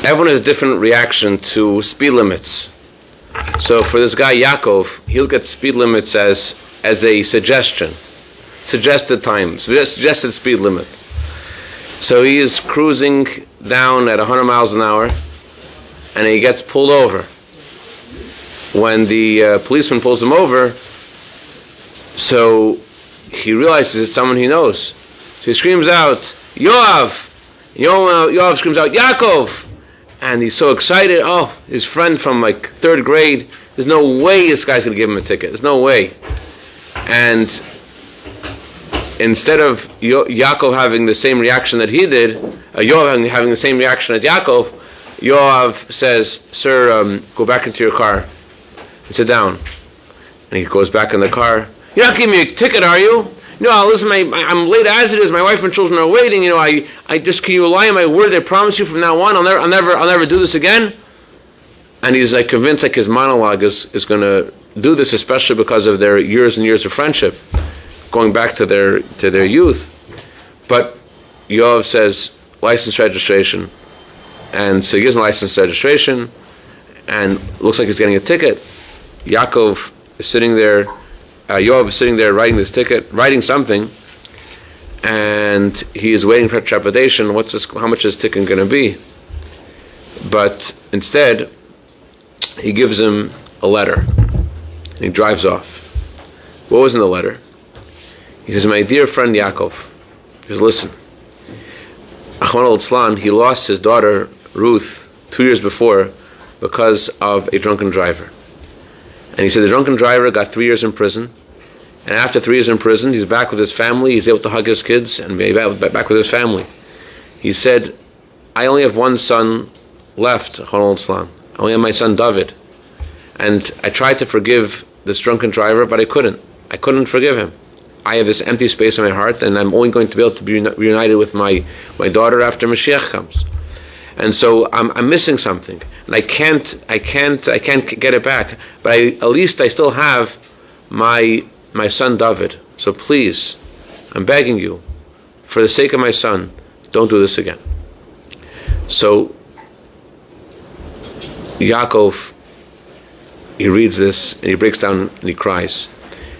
Everyone has a different reaction to speed limits. So for this guy Yaakov, he'll get speed limits as a suggestion, suggested times, suggested speed limit. So he is cruising down at 100 miles an hour, and he gets pulled over. When the policeman pulls him over, so he realizes it's someone he knows. So he screams out, Yoav! Yoav screams out, Yaakov! And he's so excited. Oh, his friend from like third grade. There's no way this guy's going to give him a ticket. There's no way. And instead of Yaakov having the same reaction that he did, Yoav having the same reaction as Yaakov, Yoav says, Sir, go back into your car and sit down. And he goes back in the car. You're not giving me a ticket, are you? No, listen, I'm late as it is. My wife and children are waiting. You know, I just, can you rely on my word? I promise you from now on, I'll never do this again. And he's like convinced, like his monologue is going to do this, especially because of their years and years of friendship, going back to their youth. But Yoav says license registration, and so he gives him license registration, and looks like he's getting a ticket. Yaakov is sitting there. Yoav is sitting there writing this ticket, writing something, and he is waiting for trepidation. How much is this ticket going to be? But instead, he gives him a letter, and he drives off. What was in the letter? He says, my dear friend Yaakov, he says, listen, Rachmana litzlan, he lost his daughter Ruth 2 years before because of a drunken driver. And he said the drunken driver got 3 years in prison. And after 3 years in prison, he's back with his family. He's able to hug his kids and be back with his family. He said, I only have one son left, Rachmana litzlan. I only have my son David. And I tried to forgive this drunken driver, but I couldn't. I couldn't forgive him. I have this empty space in my heart, and I'm only going to be able to be reunited with my daughter after Mashiach comes. And so I'm missing something, and I can't get it back. But at least I still have my son David. So please, I'm begging you, for the sake of my son, don't do this again. So Yaakov, he reads this and he breaks down and he cries,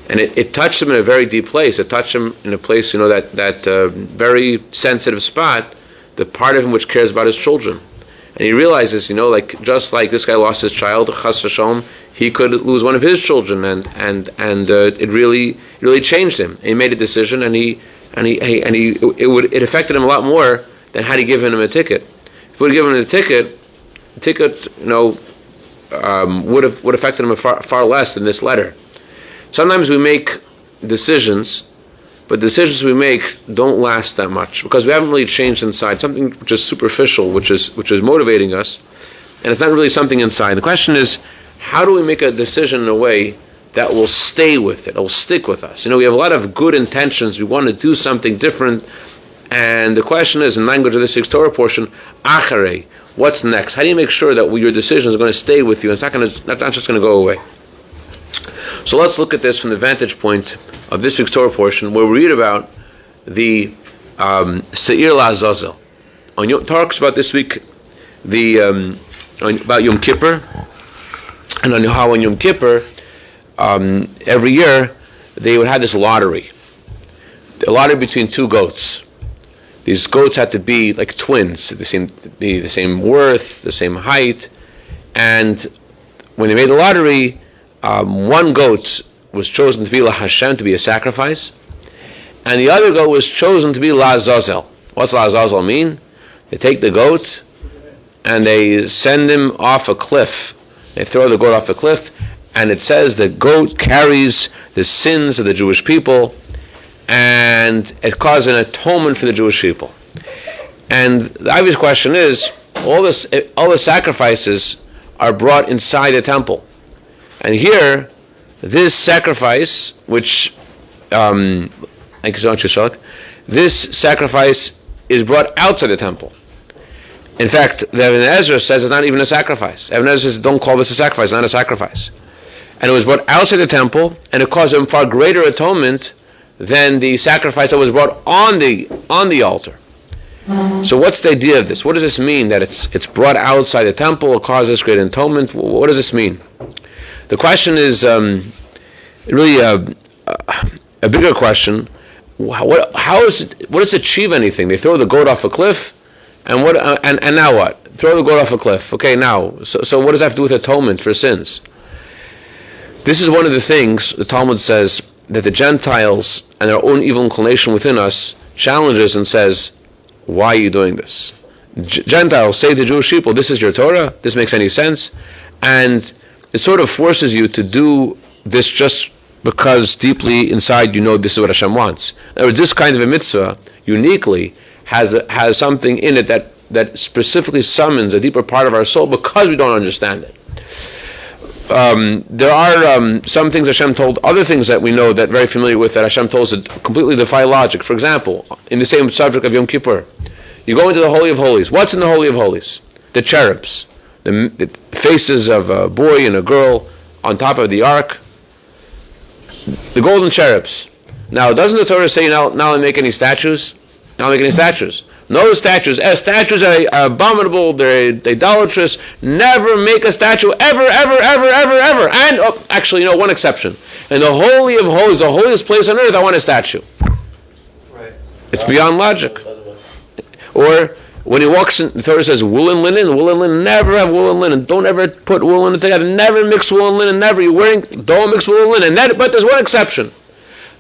and it touched him in a very deep place. It touched him in a place, that very sensitive spot, the part of him which cares about his children. And he realizes, just like this guy lost his child, chas v'shalom, he could lose one of his children, and it really changed him. And he made a decision, and it affected him a lot more than had he given him a ticket. If he would have given him the ticket, would have affected him far less than this letter. Sometimes we make decisions, but the decisions we make don't last that much because we haven't really changed inside. Something which is superficial, which is motivating us, and it's not really something inside. The question is, how do we make a decision in a way that will stay with it, that will stick with us? We have a lot of good intentions. We want to do something different, and the question is, in language of this week's Torah portion, acharei, what's next? How do you make sure that your decisions are going to stay with you? It's not just going to go away. So let's look at this from the vantage point of this week's Torah portion, where we read about the Seir La'azazel. Talks about this week about Yom Kippur, and on how on Yom Kippur every year they would have this lottery, a lottery between two goats. These goats had to be like twins, the same worth, the same height, and when they made the lottery, one goat was chosen to be La Hashem, to be a sacrifice, and the other goat was chosen to be La'azazel. What's La'azazel mean? They take the goat and they send him off a cliff. They throw the goat off a cliff, and it says the goat carries the sins of the Jewish people, and it causes an atonement for the Jewish people. And the obvious question is, all the sacrifices are brought inside the temple. And here, this sacrifice, this sacrifice is brought outside the temple. In fact, the Ibn Ezra says it's not even a sacrifice. Ibn Ezra says, don't call this a sacrifice, it's not a sacrifice. And it was brought outside the temple, and it caused a far greater atonement than the sacrifice that was brought on the altar. So what's the idea of this? What does this mean that it's brought outside the temple, it causes great atonement? What does this mean? The question is really a bigger question. What does it achieve anything? They throw the goat off a cliff, and now what? Throw the goat off a cliff. Okay, now so what does that have to do with atonement for sins? This is one of the things the Talmud says that the Gentiles and their own evil inclination within us challenges and says, why are you doing this? Gentiles say to Jewish people, this is your Torah, this makes any sense, and it sort of forces you to do this just because deeply inside you know this is what Hashem wants. In other words, this kind of a mitzvah uniquely has something in it that specifically summons a deeper part of our soul because we don't understand it. There are some things Hashem told, other things that we know that very familiar with that Hashem told us that completely defy logic. For example, in the same subject of Yom Kippur, you go into the Holy of Holies. What's in the Holy of Holies? The cherubs, the faces of a boy and a girl on top of the ark, the golden cherubs. Now, doesn't the Torah say now make any statues? Not make any statues. No statues. Statues are abominable. They're idolatrous. Never make a statue ever. And actually, one exception. In the Holy of Holies, the holiest place on earth, I want a statue. Right. It's beyond logic. Or when he walks in, the Torah says wool and linen. Never have wool and linen. Don't ever put wool and linen together. Never mix wool and linen. Never. Don't mix wool and linen. But there's one exception.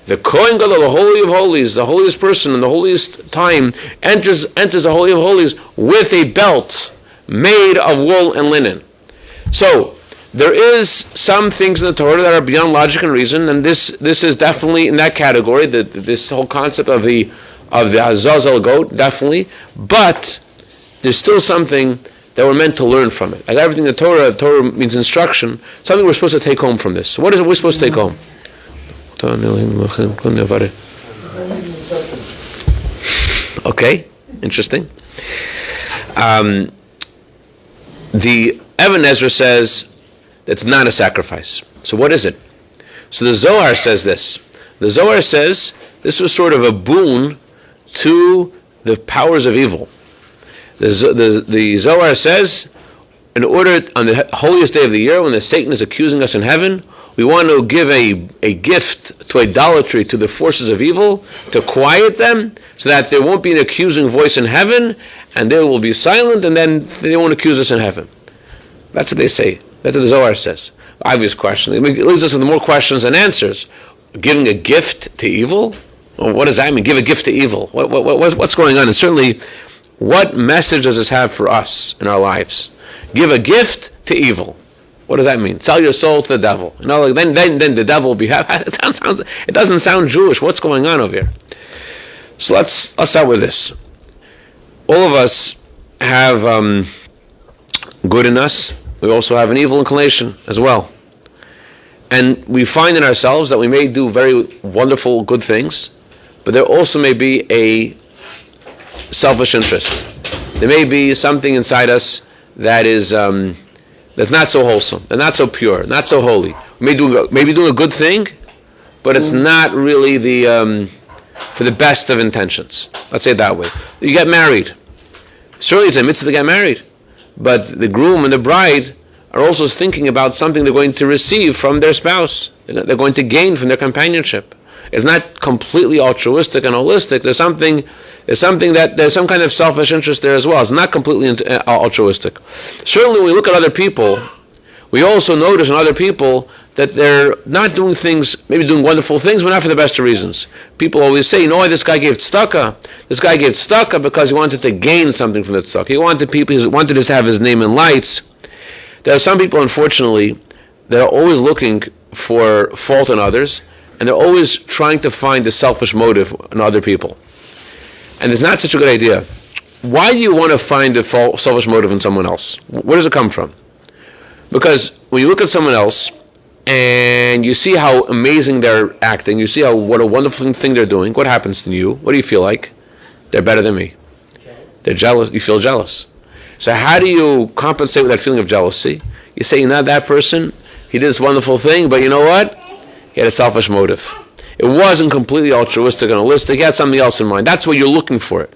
The Kohen Gadol, the Holy of Holies, the holiest person in the holiest time, enters the Holy of Holies with a belt made of wool and linen. So there is some things in the Torah that are beyond logic and reason, and this is definitely in that category. This whole concept of the Azazel goat, definitely. But there's still something that we're meant to learn from it. As everything in the Torah means instruction. Something we're supposed to take home from this. So what is it we're supposed to take home? Okay, interesting. The Ibn Ezra says it's not a sacrifice. So what is it? So the Zohar says this. The Zohar says this was sort of a boon to the powers of evil. The Zohar says, in order on the holiest day of the year, when the Satan is accusing us in heaven, we want to give a gift to idolatry, to the forces of evil, to quiet them, so that there won't be an accusing voice in heaven, and they will be silent, and then they won't accuse us in heaven. That's what they say. That's what the Zohar says. Obvious question. It leaves us with more questions than answers. Giving a gift to evil? Well, what does that mean? Give a gift to evil? What's going on? And certainly, what message does this have for us in our lives? Give a gift to evil. What does that mean? Sell your soul to the devil. Then the devil will be happy. It doesn't sound Jewish. What's going on over here? So let's start with this. All of us have good in us. We also have an evil inclination as well. And we find in ourselves that we may do very wonderful, good things, but there also may be a selfish interest. There may be something inside us that is that's not so wholesome, and not so pure, not so holy. We may be doing a good thing, but it's not really for the best of intentions. Let's say it that way. You get married. Certainly it's a mitzvah to get married, but the groom and the bride are also thinking about something they're going to receive from their spouse. They're going to gain from their companionship. It's not completely altruistic and holistic. There's some kind of selfish interest there as well. It's not completely altruistic. Certainly when we look at other people, we also notice in other people that they're not doing things, maybe doing wonderful things, but not for the best of reasons. People always say, this guy gave tzedakah. This guy gave tzedakah because he wanted to gain something from the tzedakah. He wanted us to have his name in lights. There are some people, unfortunately, that are always looking for fault in others, and they're always trying to find a selfish motive in other people. And it's not such a good idea. Why do you want to find a selfish motive in someone else? Where does it come from? Because when you look at someone else and you see how amazing they're acting, you see what a wonderful thing they're doing, what happens to you? What do you feel like? They're better than me. They're jealous. You feel jealous. So how do you compensate with that feeling of jealousy? You say, that person, he did this wonderful thing, but you know what? He had a selfish motive. It wasn't completely altruistic and holistic. He had something else in mind. That's what you're looking for.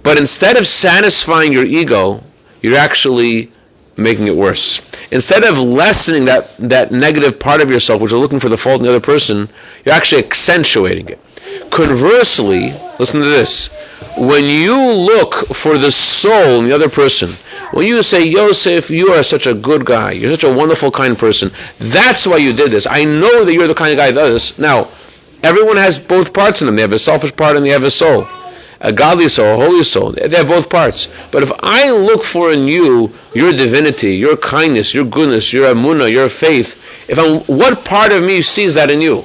But instead of satisfying your ego, you're actually making it worse. Instead of lessening that negative part of yourself, which is looking for the fault in the other person, you're actually accentuating it. Conversely, listen to this. When you look for the soul in the other person, when you say, Yosef, you are such a good guy, you're such a wonderful, kind person, that's why you did this. I know that you're the kind of guy that does this. Now, everyone has both parts in them. They have a selfish part and they have a soul. A godly soul, a holy soul. They have both parts. But if I look for in you your divinity, your kindness, your goodness, your emunah, your faith, what part of me sees that in you?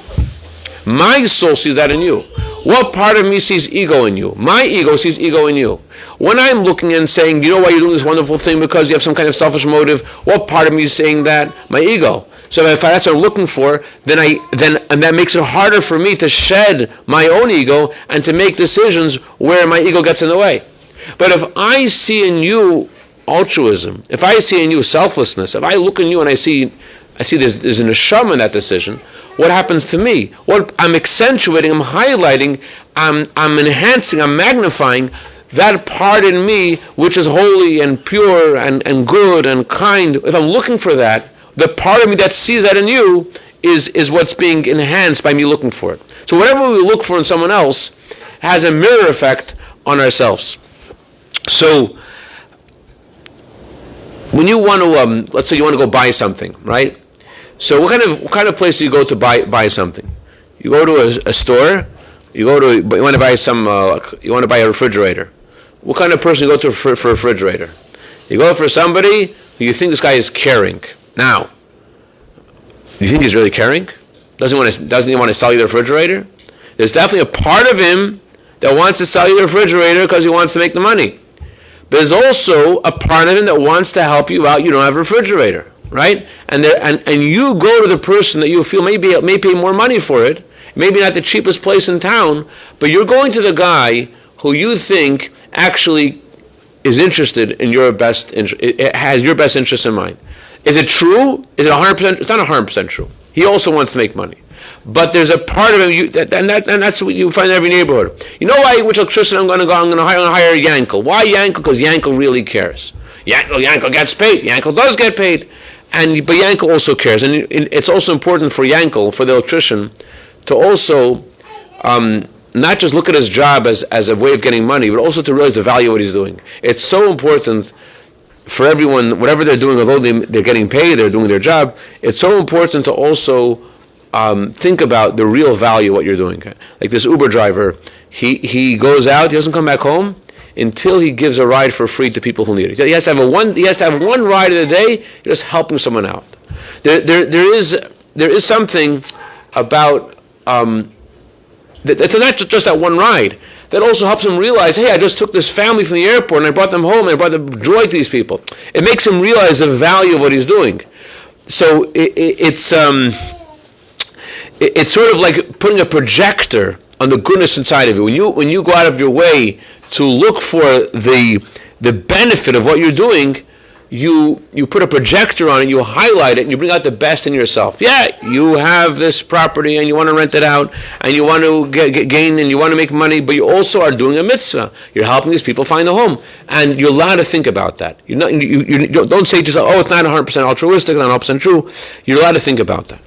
My soul sees that in you. What part of me sees ego in you? My ego sees ego in you. When I'm looking and saying, you know why you're doing this wonderful thing because you have some kind of selfish motive, what part of me is saying that? My ego. So if that's what I'm looking for, then that makes it harder for me to shed my own ego and to make decisions where my ego gets in the way. But if I see in you altruism, if I see in you selflessness, if I look in you and I see there's a neshama in that decision, what happens to me? What I'm accentuating, I'm highlighting, I'm enhancing, I'm magnifying that part in me which is holy and pure and good and kind. If I'm looking for that, the part of me that sees that in you is what's being enhanced by me looking for it. So whatever we look for in someone else has a mirror effect on ourselves. So when you want to, let's say you want to go buy something, right? So what kind of place do you go to buy something? You go to a store. You want to buy you want to buy a refrigerator. What kind of person you go to for a refrigerator? You go for somebody who you think this guy is caring. Now, do you think he's really caring? Doesn't he want to sell you the refrigerator? There's definitely a part of him that wants to sell you the refrigerator because he wants to make the money. But there's also a part of him that wants to help you out. You don't have a refrigerator, right? And you go to the person that you feel may pay more money for it, maybe not the cheapest place in town, but you're going to the guy who you think actually is interested in your best interest, it has your best interest in mind. Is it true? Is it 100%? It's not 100% true. He also wants to make money. But there's a part of him, and that's what you find in every neighborhood. You know why, which electrician I'm going to hire Yankel. Why Yankel? Because Yankel really cares. Yankel gets paid. Yankel does get paid. But Yankel also cares. And it's also important for Yankel, for the electrician, to also not just look at his job as a way of getting money, but also to realize the value of what he's doing. It's so important for everyone, whatever they're doing, although they're getting paid, they're doing their job, it's so important to also think about the real value of what you're doing. Like this Uber driver, he goes out, he doesn't come back home until he gives a ride for free to people who need it. He has to have one ride of the day, just helping someone out. There is something about that's not just that one ride. That also helps him realize, hey, I just took this family from the airport and I brought them home and I brought the joy to these people. It makes him realize the value of what he's doing. So it's sort of like putting a projector on the goodness inside of you. When you go out of your way to look for the benefit of what you're doing, you put a projector on it, you highlight it, and you bring out the best in yourself. Yeah, you have this property and you want to rent it out and you want to gain and you want to make money, but you also are doing a mitzvah. You're helping these people find a home. And you're allowed to think about that. You don't say to yourself, oh, it's not 100% altruistic, not 100% true. You're allowed to think about that.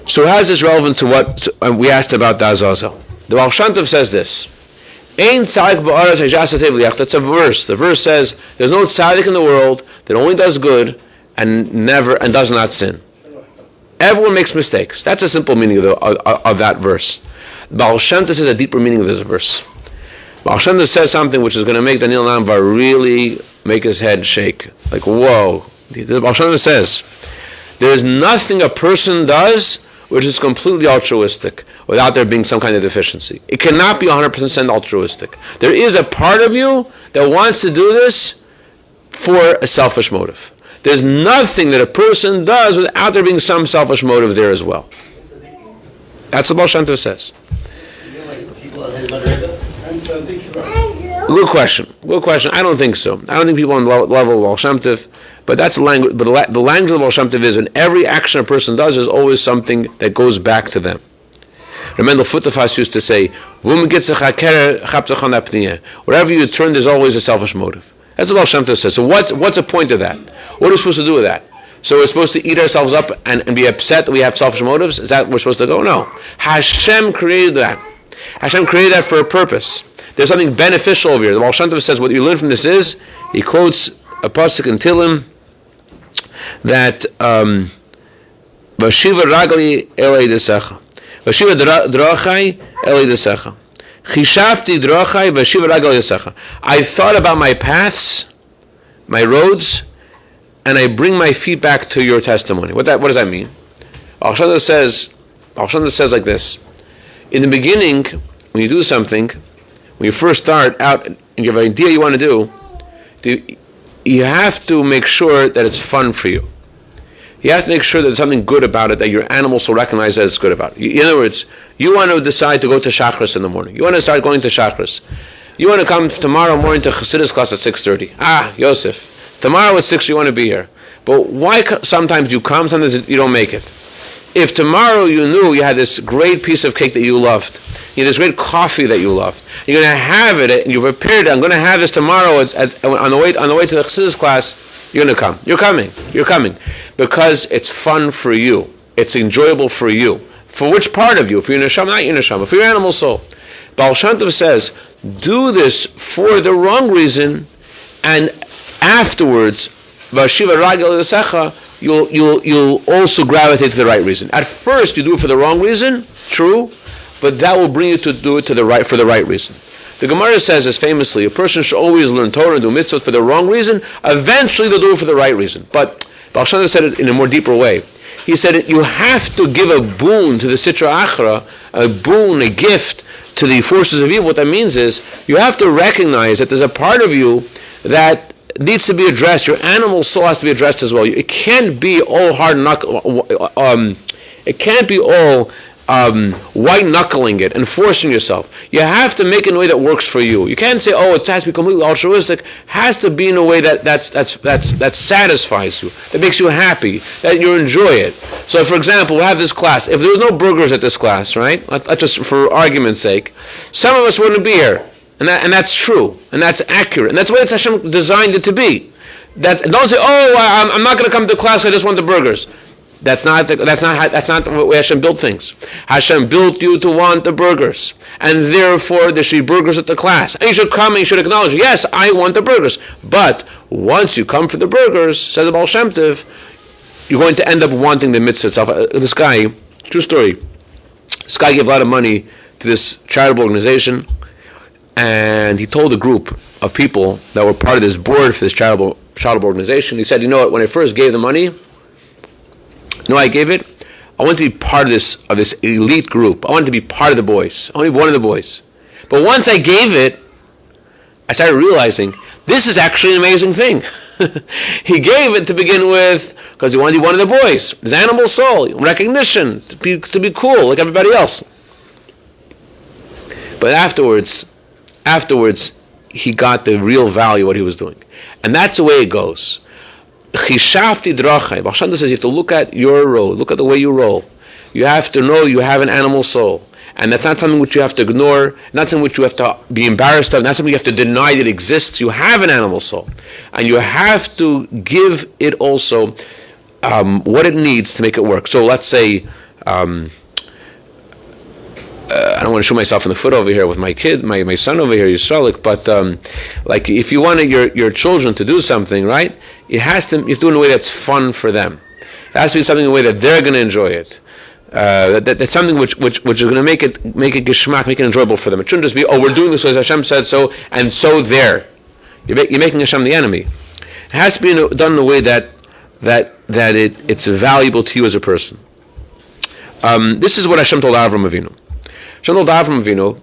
So how is this relevant to what we asked about To Azazel? The Baal Shem Tov says this. That's a verse. The verse says there's no tzaddik in the world that only does good and does not sin. Everyone makes mistakes. That's a simple meaning of that verse. Baal Shem Tov says a deeper meaning of this verse. Baal Shem Tov says something which is going to make Daniel Namvar really make his head shake. Like, whoa. The Baal Shem Tov says there's nothing a person does which is completely altruistic without there being some kind of deficiency. It cannot be 100% altruistic. There is a part of you that wants to do this for a selfish motive. There's nothing that a person does without there being some selfish motive there as well. That's what Baal Shem Tov says. Good question. I don't think so. I don't think people on the level of Baal Shem Tov, but that's the language. But the language of Baal Shem Tov is, in every action a person does, is always something that goes back to them. Mendel Futterfass used to say, wherever you turn, there's always a selfish motive. That's what Baal Shem Tov says. So what's the point of that? What are we supposed to do with that? So we're supposed to eat ourselves up and be upset that we have selfish motives? Is that where we're supposed to go? No. Hashem created that. Hashem created that for a purpose. There's something beneficial over here. The Baal Shem Tov says what you learn from this is, he quotes a pasuk in Tehillim that Vashiva ragli elei desecha. Vashiva drachai elei desecha. Chishafti drachai vashiva ragli desecha. I thought about my paths, my roads, and I bring my feet back to your testimony. What does that mean? Baal Shem Tov says like this. In the beginning, when you do something, when you first start out and you have an idea you want to do, you have to make sure that it's fun for you. You have to make sure that there's something good about it, that your animals will recognize that it's good about it. In other words, you want to decide to go to Shachris in the morning. You want to start going to Shachris. You want to come tomorrow morning to Chassidus class at 6:30. Yosef, tomorrow at 6 you want to be here. But why sometimes you come, sometimes you don't make it? If tomorrow you knew you had this great piece of cake that you loved, you had this great coffee that you loved, you're going to have it, and you prepared it, I'm going to have this tomorrow on the way to the Chassidus class, you're going to come. You're coming. Because it's fun for you. It's enjoyable for you. For which part of you? For your neshama, not your neshama. For your animal soul. Baal Shem Tov says, do this for the wrong reason, and afterwards, Vashiva ragel l'secha, you'll also gravitate to the right reason. At first, you do it for the wrong reason, true, but that will bring you to do it for the right reason. The Gemara says, as famously, a person should always learn Torah and do mitzvot for the wrong reason. Eventually, they'll do it for the right reason. But Baal Shem Tov said it in a more deeper way. He said you have to give a boon to the Sitra Achra, a boon, a gift to the forces of evil. What that means is you have to recognize that there's a part of you that needs to be addressed. Your animal soul has to be addressed as well. It can't be all hard knuckle. It can't be all white knuckling it and forcing yourself. You have to make it in a way that works for you. You can't say, it has to be completely altruistic. It has to be in a way that satisfies you, that makes you happy, that you enjoy it. So, for example, we have this class. If there was no burgers at this class, right? Let's just, for argument's sake, some of us wouldn't be here, and that's true, and that's accurate, and that's the way Hashem designed it to be. Don't say, I'm not going to come to class. I just want the burgers. That's not the way Hashem built things. Hashem built you to want the burgers, and therefore there should be burgers at the class. And you should come and you should acknowledge, yes, I want the burgers. But once you come for the burgers, says the Baal Shem Tov, you're going to end up wanting the mitzvah itself. This guy, true story, this guy gave a lot of money to this charitable organization, and he told a group of people that were part of this board for this charitable organization, he said, you know what, when I first gave the money, I gave it. I wanted to be part of this elite group. I wanted to be part of the boys. I wanted to be one of the boys. But once I gave it, I started realizing this is actually an amazing thing. He gave it to begin with because he wanted to be one of the boys. His animal soul, recognition, to be cool like everybody else. But afterwards, he got the real value of what he was doing, and that's the way it goes. Chishafti drachai. Baal Shem Tov says you have to look at your road, look at the way you roll. You have to know you have an animal soul. And that's not something which you have to ignore, not something which you have to be embarrassed of, not something you have to deny that exists. You have an animal soul. And you have to give it also what it needs to make it work. So let's say, I don't want to shoot myself in the foot over here with my kid, my son over here, Yisraelik, but like if you wanted your children to do something, right, you have to do it in a way that's fun for them. It has to be something in a way that they're going to enjoy it. That's something which is going to make it geshmak, make it enjoyable for them. It shouldn't just be, we're doing this as Hashem said so, and so there. You're making Hashem the enemy. It has to be done in a way that it's valuable to you as a person. This is what Hashem told Avraham Avinu. Hashem told Avraham Avinu,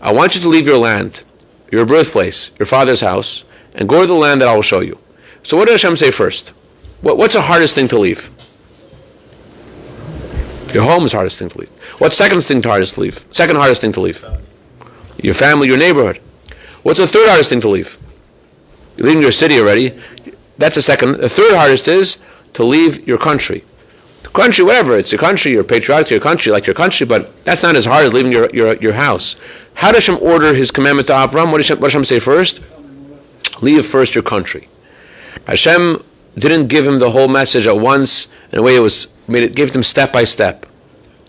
I want you to leave your land, your birthplace, your father's house, and go to the land that I will show you. So what did Hashem say first? What's the hardest thing to leave? Your home is the hardest thing to leave. What's the second hardest thing to leave? Your family, your neighborhood. What's the third hardest thing to leave? You're leaving your city already. That's the second. The third hardest is to leave your country. country, whatever, it's your country, you're patriotic to your country, like your country, but that's not as hard as leaving your house. How does Hashem order his commandment to Avram? What does Hashem say first? Leave first your country. Hashem didn't give him the whole message at once, in a way gave him step by step.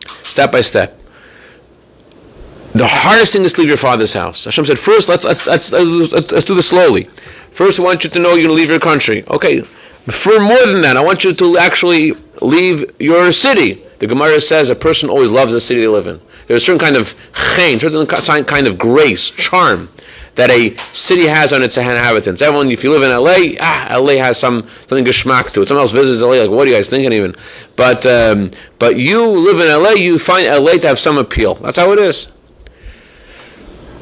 Step by step. The hardest thing is to leave your father's house. Hashem said, first, let's do this slowly. First, I want you to know you're going to leave your country. Okay, for more than that, I want you to actually leave your city. The Gemara says a person always loves the city they live in. There's a certain kind of chen, certain kind of grace, charm that a city has on its inhabitants. Everyone, if you live in LA, LA has something geschmack to it. Someone else visits LA, like, what are you guys thinking even? But you live in LA, you find LA to have some appeal. That's how it is.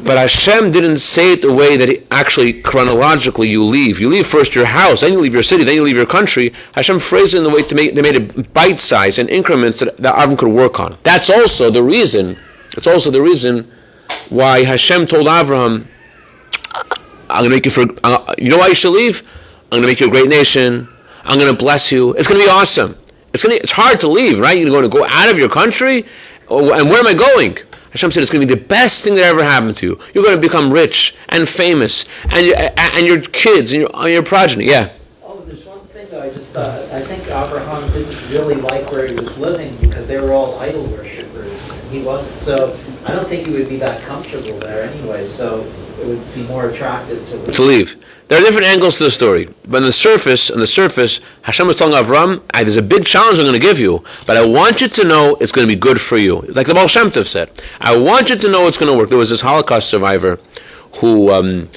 But Hashem didn't say it the way that actually chronologically you leave. You leave first your house, then you leave your city, then you leave your country. Hashem phrased it in the way they made it bite-sized in increments that Avram could work on. That's also the reason. It's also the reason why Hashem told Avraham, "I'm going to make you you know why you should leave? I'm going to make you a great nation. I'm going to bless you. It's going to be awesome. It's hard to leave, right? You're going to go out of your country, and where am I going?" Hashem said it's going to be the best thing that ever happened to you. You're going to become rich and famous, and your kids and your progeny. Yeah. Oh, there's one thing though. I think Abraham didn't really like where he was living because they were all idol worshippers, and he wasn't. So I don't think he would be that comfortable there anyway. So it would be more attractive to leave. There are different angles to the story, but on the surface, Hashem was telling Avram, "There's a big challenge I'm going to give you, but I want you to know it's going to be good for you." Like the Baal Shem Tov said, "I want you to know it's going to work." There was this Holocaust survivor who,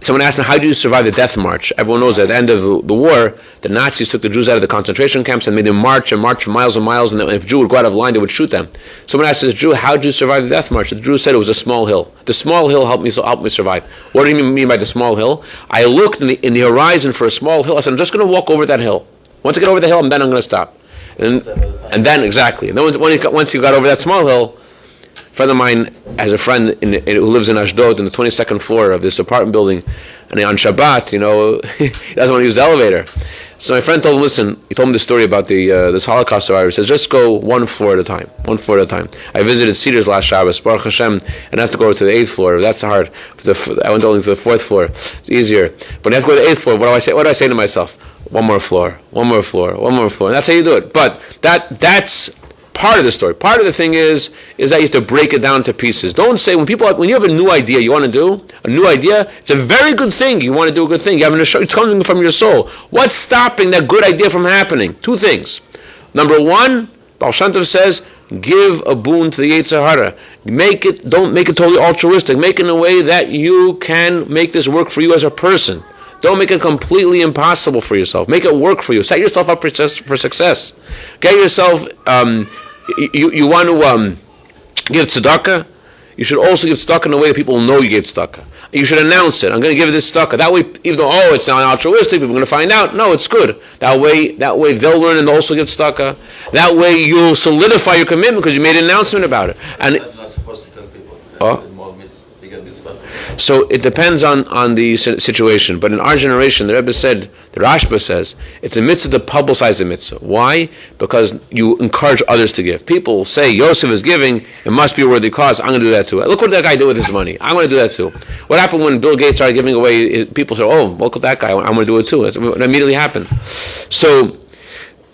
someone asked him, "How do you survive the death march?" Everyone knows that at the end of the war, the Nazis took the Jews out of the concentration camps and made them march for miles and miles, and if a Jew would go out of line, they would shoot them. Someone asked this Jew, "How did you survive the death march?" The Jew said it was a small hill. The small hill helped me survive. What do you mean by the small hill? I looked in the horizon for a small hill. I said, I'm just going to walk over that hill. Once I get over the hill, then I'm going to stop. And then, exactly. And then once you got over that small hill, a friend of mine has a friend who lives in Ashdod in the 22nd floor of this apartment building, and on Shabbat, he doesn't want to use the elevator. So my friend told him, listen, he told him the story about this Holocaust survivor. He says, just go one floor at a time. I visited Cedars last Shabbos, Baruch Hashem, and I have to go to the 8th floor. That's hard. I went only to the 4th floor. It's easier. But I have to go to the 8th floor. What do I say to myself? One more floor. And that's how you do it. But that's part of the story. Part of the thing is that you have to break it down to pieces. Don't say when you have a new idea you want to do a new idea. It's a very good thing. You want to do a good thing. It's coming from your soul. What's stopping that good idea from happening? Two things. Number one, Baal Shem Tov says, give a boon to the Yetzer Hara. Don't make it totally altruistic. Make it in a way that you can make this work for you as a person. Don't make it completely impossible for yourself. Make it work for you. Set yourself up for success. Get yourself. You want to give tzedakah. You should also give tzedakah in a way that people know you gave tzedakah. You should announce it. I'm going to give this tzedakah. That way, even though it's not altruistic, people are going to find out. No, it's good. That way they'll learn and they'll also give tzedakah. That way you'll solidify your commitment because you made an announcement about it. And I'm not supposed to tell people. So it depends on the situation. But in our generation, the Rebbe said, the Rashba says, it's a mitzvah to publicize the mitzvah. Why? Because you encourage others to give. People say, Yosef is giving, it must be a worthy cause, I'm going to do that too. Look what that guy did with his money. I'm going to do that too. What happened when Bill Gates started giving away, people said, oh, look at that guy, I'm going to do it too. That's what immediately happened. So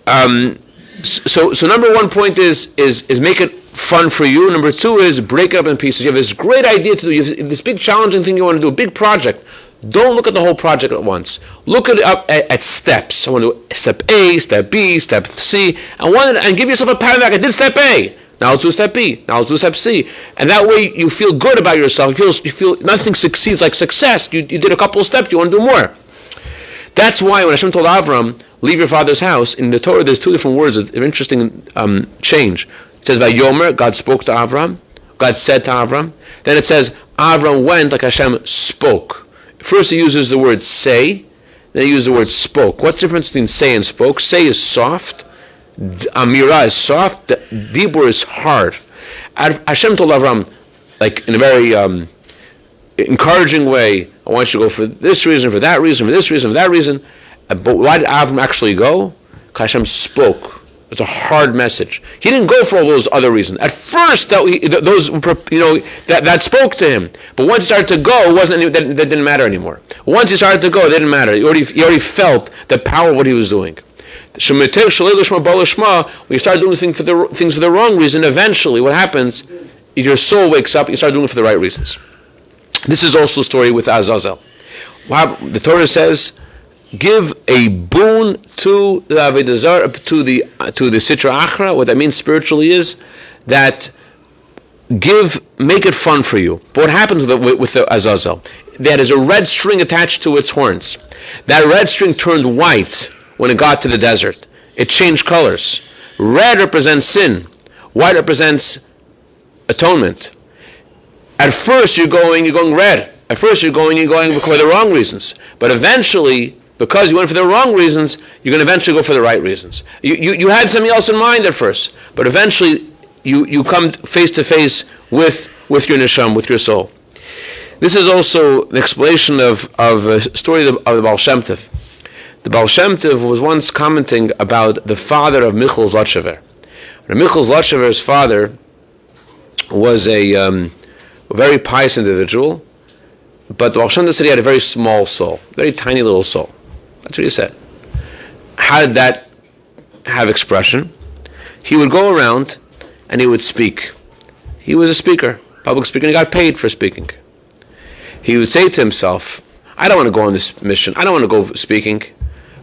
number one point is make it fun for you. Number two is break it up in pieces. You have this great idea to do. You have this big challenging thing you want to do, a big project. Don't look at the whole project at once. Look at it up at steps. I want to do step A, step B, step C, and give yourself a pat on the back. I did step A. Now let's do step B. Now let's do step C. And that way you feel good about yourself. You feel nothing succeeds like success. You did a couple of steps. You want to do more. That's why when Hashem told Avram, leave your father's house, in the Torah there's two different words of interesting change. It says, Vayomer, God spoke to Avram. God said to Avram. Then it says, Avram went like Hashem spoke. First he uses the word say, then he uses the word spoke. What's the difference between say and spoke? Say is soft. Amirah is soft. The Dibur is hard. Hashem told Avram, like in a very encouraging way, I want you to go for this reason, for that reason, for this reason, for that reason. But why did Avram actually go? Because Hashem spoke. It's a hard message. He didn't go for all those other reasons. At first, that spoke to him. But once he started to go, that didn't matter anymore. Once he started to go, it didn't matter. He already felt the power of what he was doing. When you start doing things for the wrong reason, eventually what happens is your soul wakes up and you start doing it for the right reasons. This is also a story with Azazel. The Torah says, give a boon to the Avodah Zarah, to the Sitra Achra. What that means spiritually is that make it fun for you. But what happens with the Azazel? That is a red string attached to its horns. That red string turned white when it got to the desert. It changed colors. Red represents sin. White represents atonement. At first you're going red. At first you're going for the wrong reasons. But eventually, because you went for the wrong reasons, you're going to eventually go for the right reasons. You had something else in mind at first, but eventually you come face to face with your neshama, with your soul. This is also an explanation of a story of the Baal Shem Tov. The Baal Shem Tov was once commenting about the father of Michal Zlotchever. Michal Zlotchever's father was a very pious individual, but the Baal Shem Tov said he had a very small soul, very tiny little soul. That's what he said. How did that have expression? He would go around and he would speak. He was a speaker, public speaker, and he got paid for speaking. He would say to himself, I don't want to go on this mission. I don't want to go speaking.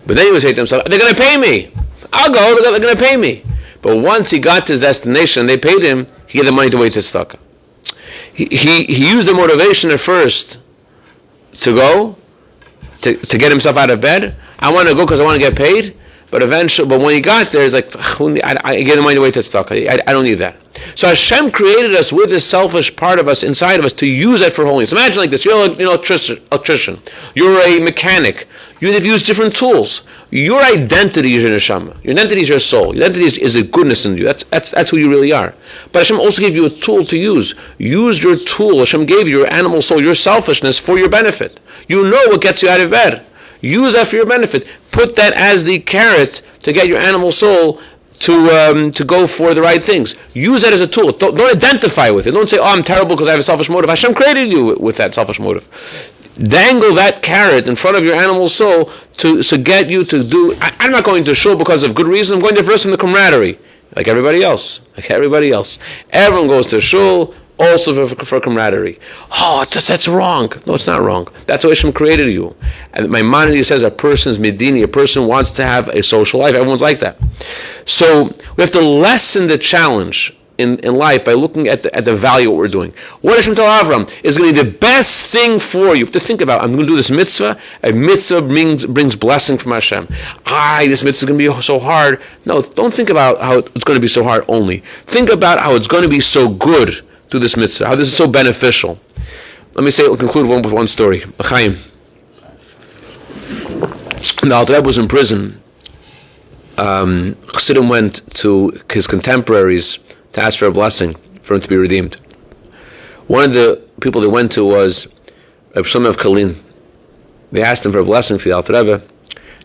But then he would say to himself, they're going to pay me. I'll go. They're going to pay me. But once he got to his destination and they paid him, he had the money to wait to tzedakah. He used the motivation at first to go, to get himself out of bed. I want to go because I want to get paid. But when he got there, he's like, I get the money to wait to tzedakah. I don't need that. So Hashem created us with this selfish part of us inside of us to use it for holiness. Imagine like this: you're an electrician, you're a mechanic. You have used different tools. Your identity is your neshama. Your identity is your soul. Your identity is a goodness in you. That's who you really are. But Hashem also gave you a tool to use. Use your tool. Hashem gave you your animal soul, your selfishness for your benefit. You know what gets you out of bed. Use that for your benefit. Put that as the carrot to get your animal soul to go for the right things. Use that as a tool. Don't identify with it. Don't say, I'm terrible because I have a selfish motive. Hashem created you with that selfish motive. Dangle that carrot in front of your animal soul to get you to do. I'm not going to shul because of good reason. I'm going to first in the camaraderie, like everybody else. Everyone goes to shul also for camaraderie. Oh, that's wrong. No, it's not wrong. That's how Hashem created you. And Maimonides says a person's medini, a person wants to have a social life. Everyone's like that. So we have to lessen the challenge in life by looking at the value of what we're doing. What Hashem tell Avram is going to be the best thing for you. You have to think about, I'm going to do this mitzvah. A mitzvah brings blessing from Hashem. This mitzvah is going to be so hard. No, don't think about how it's going to be so hard only. Think about how it's going to be so good through this mitzvah, how this is so beneficial. Let me conclude with one story. L'chaim. The Alter Rebbe was in prison. Chassidim went to his contemporaries to ask for a blessing for him to be redeemed. One of the people they went to was Rabbi Shlomo of Kalin. They asked him for a blessing for the Alter Rebbe.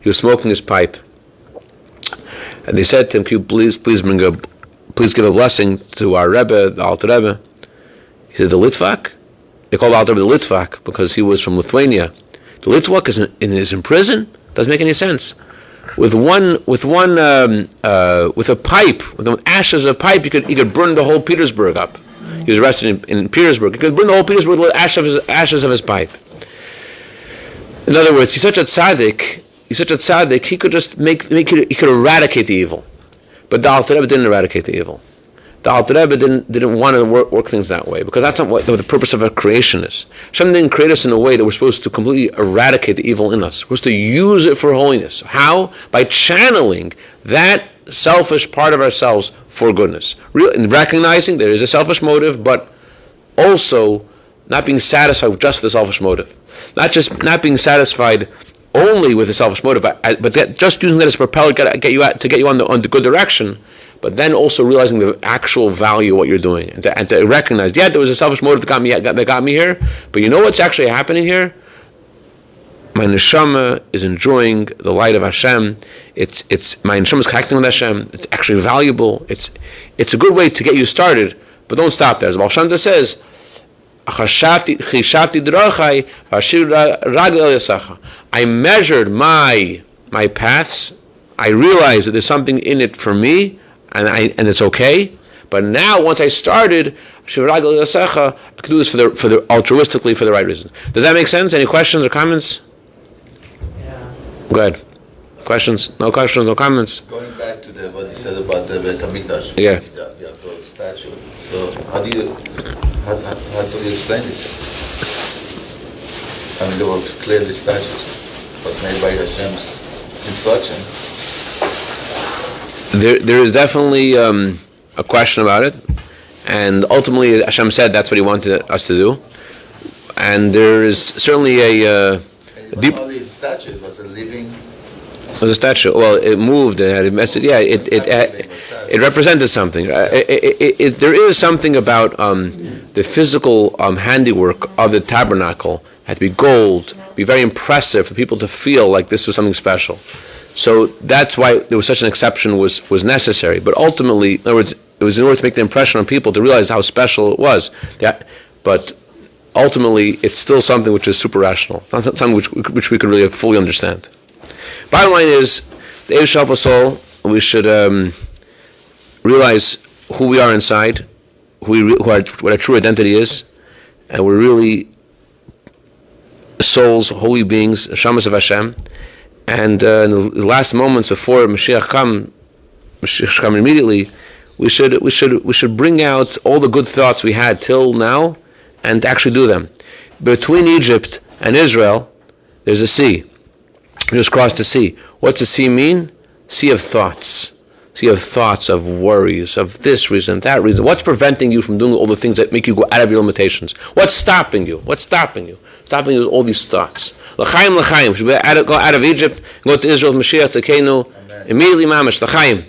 He was smoking his pipe, and they said to him, "Can you please give a blessing to our Rebbe, the Alter Rebbe?" He said, "The Litvak." They called the Alter Rebbe the Litvak because he was from Lithuania. The Litvak is in prison. Doesn't make any sense. With a pipe, with the ashes of a pipe, he could burn the whole Petersburg up. He was arrested in Petersburg. He could burn the whole Petersburg with the ashes of his pipe. In other words, he's such a tzaddik. He could just he could eradicate the evil. But the Alter Rebbe didn't eradicate the evil. The Alter Rebbe didn't want to work things that way, because that's not what the purpose of our creation is. Hashem didn't create us in a way that we're supposed to completely eradicate the evil in us. We're supposed to use it for holiness. How? By channeling that selfish part of ourselves for goodness. Recognizing there is a selfish motive, but also not being satisfied with just the selfish motive. Not being satisfied only with the selfish motive, but just using that as a propeller to get you on the good direction. But then also realizing the actual value of what you're doing, and to recognize, there was a selfish motive that got me here, but you know what's actually happening here? my neshama is enjoying the light of Hashem. It's my neshama is connecting with Hashem. It's actually valuable. It's a good way to get you started, but don't stop there. As Baal Shem Tov says, I measured my paths. I realized that there's something in it for me, and it's okay. But now, once I started, I could do this for the altruistically for the right reason. Does that make sense? Any questions or comments? Yeah. Go ahead. Questions? No questions? No comments? Going back to what you said about the Bet HaMikdash. Yeah. The statue. So how do you explain it? I mean, they were clearly statues, but made by Hashem's instruction. There is definitely a question about it, and ultimately Hashem said that's what He wanted us to do, and there is certainly a deep. Only a statue; it was a living. It was a statue. Well, it moved and had a message. Yeah, it represented something. There is something about the physical handiwork of the tabernacle. It had to be gold, be very impressive for people to feel like this was something special. So that's why there was such an exception was necessary. But ultimately, in other words, it was in order to make the impression on people to realize how special it was. But ultimately, it's still something which is super rational, not something which we could really fully understand. Bottom line is, the Eish help us all. We should realize who we are inside, what our true identity is, and we're really souls, holy beings, shamas of Hashem. And in the last moments before Mashiach come immediately, we should bring out all the good thoughts we had till now, and actually do them. Between Egypt and Israel, there's a sea. We just crossed the sea. What's the sea mean? Sea of thoughts. Sea of thoughts, of worries, of this reason, that reason. What's preventing you from doing all the things that make you go out of your limitations? What's stopping you? Stopping you is all these thoughts. L'chaim, l'chaim. Should we go out of Egypt, go to Israel, Mashiach, Tzekenu, immediately mamash, l'chaim.